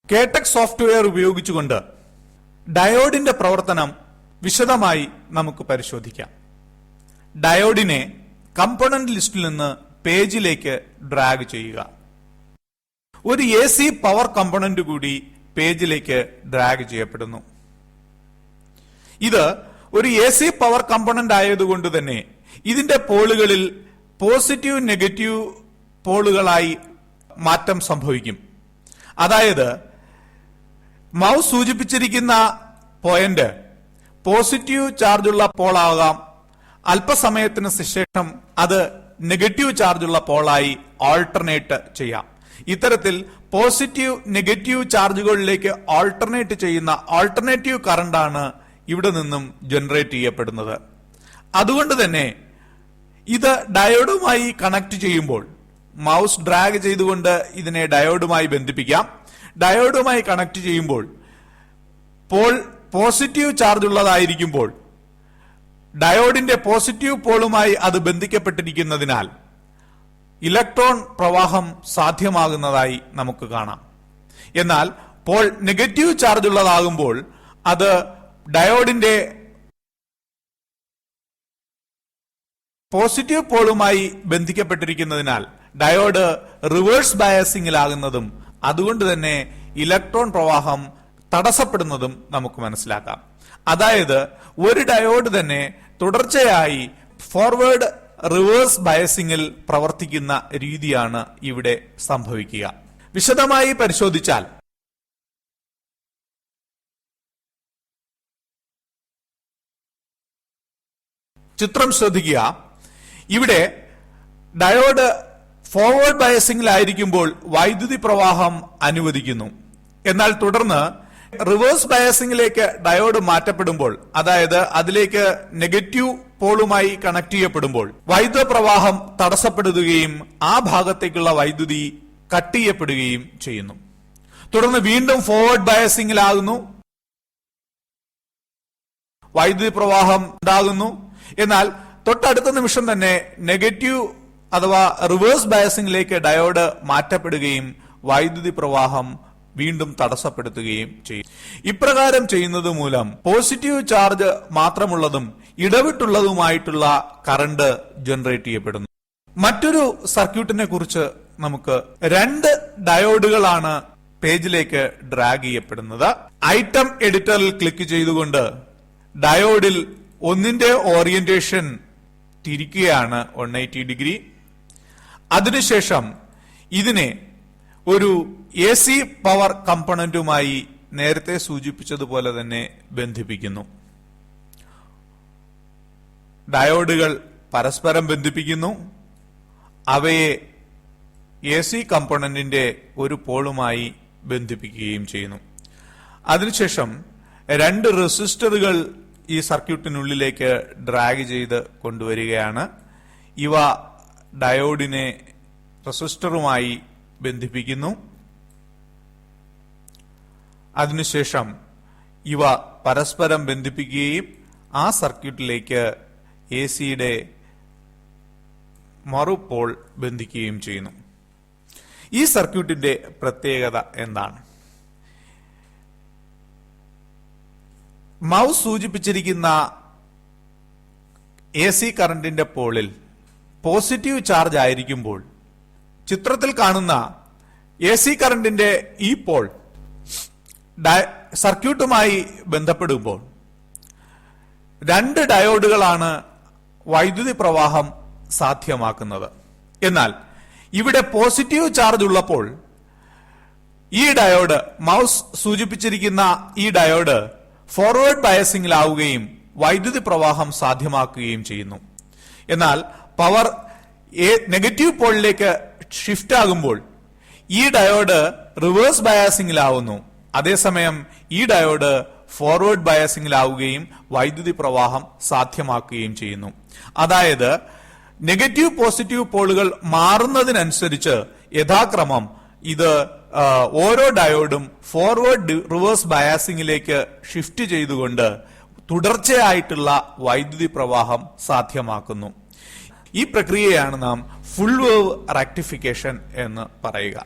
കേടെക് software ഉപയോഗിച്ചുകൊണ്ട് ഡയോഡിന്റെ പ്രവർത്തനം വിശദമായി നമുക്ക് പരിശോധിക്കാം. ഡയോഡിനെ കമ്പോണന്റ് ലിസ്റ്റിൽ നിന്ന് പേജിലേക്ക് ഡ്രാഗ് ചെയ്യുക. ഒരു AC പവർ കമ്പോണന്റ് കൂടി പേജിലേക്ക് ഡ്രാഗ് ചെയ്യപ്പെടുന്നു. ഇത് ഒരു AC പവർ കമ്പോണന്റ് ആയതുകൊണ്ട് തന്നെ ഇതിന്റെ പോളുകളിൽ പോസിറ്റീവ് നെഗറ്റീവ് പോളുകളായി മാറ്റം സംഭവിക്കും. അതായത് മൗസ് സൂചിപ്പിച്ചിരിക്കുന്ന പോയിന്റ് പോസിറ്റീവ് ചാർജുള്ള പോളാകാം, അല്പസമയത്തിന് ശേഷം അത് നെഗറ്റീവ് ചാർജുള്ള പോളായി ആൾട്ടർനേറ്റ് ചെയ്യാം. ഇത്തരത്തിൽ പോസിറ്റീവ് നെഗറ്റീവ് ചാർജുകളിലേക്ക് ആൾട്ടർനേറ്റ് ചെയ്യുന്ന ആൾട്ടർനേറ്റീവ് കറണ്ടാണ് ഇവിടെ നിന്നും ജനറേറ്റ് ചെയ്യപ്പെടുന്നത്. അതുകൊണ്ട് തന്നെ ഇത് ഡയോഡുമായി കണക്ട് ചെയ്യുമ്പോൾ മൗസ് ഡ്രാഗ് ചെയ്തുകൊണ്ട് ഇതിനെ ഡയോഡുമായി ബന്ധിപ്പിക്കാം. ഡയോഡുമായി കണക്ട് ചെയ്യുമ്പോൾ പോൾ പോസിറ്റീവ് ചാർജ് ഉള്ളതായിരിക്കുമ്പോൾ ഡയോഡിന്റെ പോസിറ്റീവ് പോളുമായി അത് ബന്ധിക്കപ്പെട്ടിരിക്കുന്നതിനാൽ ഇലക്ട്രോൺ പ്രവാഹം സാധ്യമാകുന്നതായി നമുക്ക് കാണാം. എന്നാൽ പോൾ നെഗറ്റീവ് ചാർജ് ഉള്ളതാകുമ്പോൾ അത് ഡയോഡിന്റെ പോസിറ്റീവ് പോളുമായി ബന്ധിക്കപ്പെട്ടിരിക്കുന്നതിനാൽ ഡയോഡ് റിവേഴ്സ് ബയാസിംഗിലാകുന്നതും അതുകൊണ്ട് തന്നെ ഇലക്ട്രോൺ പ്രവാഹം തടസ്സപ്പെടുന്നതും നമുക്ക് മനസ്സിലാക്കാം. അതായത് ഒരു ഡയോഡ് തന്നെ തുടർച്ചയായി ഫോർവേഡ് റിവേഴ്സ് ബയസിംഗിൽ പ്രവർത്തിക്കുന്ന രീതിയാണ് ഇവിടെ സംഭവിക്കുക. വിശദമായി പരിശോധിച്ചാൽ ചിത്രം ശ്രദ്ധിക്കുക. ഇവിടെ ഡയോഡ് ഫോർവേഡ് ബയസിംഗിലായിരിക്കുമ്പോൾ വൈദ്യുതി പ്രവാഹം അനുവദിക്കുന്നു. എന്നാൽ തുടർന്ന് റിവേഴ്സ് ബയസിംഗിലേക്ക് ഡയോഡ് മാറ്റപ്പെടുമ്പോൾ, അതായത് അതിലേക്ക് നെഗറ്റീവ് പോളുമായി കണക്ട് ചെയ്യപ്പെടുമ്പോൾ വൈദ്യുത പ്രവാഹം തടസ്സപ്പെടുകയും ആ ഭാഗത്തേക്കുള്ള വൈദ്യുതി കട്ട് ചെയ്യപ്പെടുകയും ചെയ്യുന്നു. തുടർന്ന് വീണ്ടും ഫോർവേഡ് ബയസിംഗിലാകുന്നു, വൈദ്യുതി പ്രവാഹം ഉണ്ടാകുന്നു. എന്നാൽ തൊട്ടടുത്ത നിമിഷം തന്നെ നെഗറ്റീവ് അഥവാ റിവേഴ്സ് ബയസിംഗിലേക്ക് ഡയോഡ് മാറ്റപ്പെടുകയും വൈദ്യുതി പ്രവാഹം വീണ്ടും തടസ്സപ്പെടുത്തുകയും ചെയ്യും. ഇപ്രകാരം ചെയ്യുന്നത് മൂലം പോസിറ്റീവ് ചാർജ് മാത്രമുള്ളതും ഇടവിട്ടുള്ളതുമായിട്ടുള്ള കറണ്ട് ജനറേറ്റ് ചെയ്യപ്പെടുന്നു. മറ്റൊരു സർക്യൂട്ടിനെ കുറിച്ച് നമുക്ക് രണ്ട് ഡയോഡുകളാണ് പേജിലേക്ക് ഡ്രാഗ് ചെയ്യപ്പെടുന്നത്. ഐറ്റം എഡിറ്ററിൽ ക്ലിക്ക് ചെയ്തുകൊണ്ട് ഡയോഡിൽ ഒന്നിന്റെ ഓറിയന്റേഷൻ തിരിക്കുകയാണ് 180 ഡിഗ്രി. അതിനുശേഷം ഇതിനെ ഒരു AC പവർ കമ്പോണന്റുമായി നേരത്തെ സൂചിപ്പിച്ചതുപോലെ തന്നെ ബന്ധിപ്പിക്കുന്നു. ഡയോഡുകൾ പരസ്പരം ബന്ധിപ്പിക്കുന്നു. അവയെ AC കമ്പോണന്റിന്റെ ഒരു പോളുമായി ബന്ധിപ്പിക്കുകയും ചെയ്യുന്നു. അതിനുശേഷം രണ്ട് റെസിസ്റ്ററുകൾ ഈ സർക്യൂട്ടിനുള്ളിലേക്ക് ഡ്രാഗ് ചെയ്ത് കൊണ്ടുവരികയാണ്. ഇവ ഡയോഡിനെ റെസിസ്റ്ററുമായി ബന്ധിപ്പിക്കുന്നു. അതിനുശേഷം ഇവ പരസ്പരം ബന്ധിപ്പിക്കുകയും ആ സർക്യൂട്ടിലേക്ക് AC-യുടെ മറുപോൾ ബന്ധിക്കുകയും ചെയ്യുന്നു. ഈ സർക്യൂട്ടിന്റെ പ്രത്യേകത എന്താണ്? മൗസ് സൂചിപ്പിച്ചിരിക്കുന്ന AC കറന്റിന്റെ പോളിൽ പോസിറ്റീവ് ചാർജ് ആയിരിക്കുമ്പോൾ ചിത്രത്തിൽ കാണുന്ന AC കറന്റിന്റെ ഈ പോൾ സർക്യൂട്ടുമായി ബന്ധപ്പെടുമ്പോൾ രണ്ട് ഡയോഡുകളാണ് വൈദ്യുതി പ്രവാഹം സാധ്യമാക്കുന്നത്. എന്നാൽ ഇവിടെ പോസിറ്റീവ് ചാർജ് ഉള്ളപ്പോൾ ഈ ഡയോഡ്, മൗസ് സൂചിപ്പിച്ചിരിക്കുന്ന ഈ ഡയോഡ് ഫോർവേഡ് ബയസിംഗിലാവുകയും വൈദ്യുതി പ്രവാഹം സാധ്യമാക്കുകയും ചെയ്യുന്നു. എന്നാൽ പവർ നെഗറ്റീവ് പോളിലേക്ക് ഷിഫ്റ്റ് ആകുമ്പോൾ ഈ ഡയോഡ് റിവേഴ്സ് ബയാസിംഗിലാവുന്നു. അതേസമയം ഈ ഡയോഡ് ഫോർവേഡ് ബയാസിംഗിലാവുകയും വൈദ്യുതി പ്രവാഹം സാധ്യമാക്കുകയും ചെയ്യുന്നു. അതായത് നെഗറ്റീവ് പോസിറ്റീവ് പോളുകൾ മാറുന്നതിനനുസരിച്ച് യഥാക്രമം ഇത് ഓരോ ഡയോഡും ഫോർവേഡ് റിവേഴ്സ് ബയാസിംഗിലേക്ക് ഷിഫ്റ്റ് ചെയ്തുകൊണ്ട് തുടർച്ചയായിട്ടുള്ള വൈദ്യുതി പ്രവാഹം സാധ്യമാക്കുന്നു. ഈ പ്രക്രിയയാണ് നാം ഫുൾ വേവ് റെക്ടിഫിക്കേഷൻ എന്ന് പറയുക.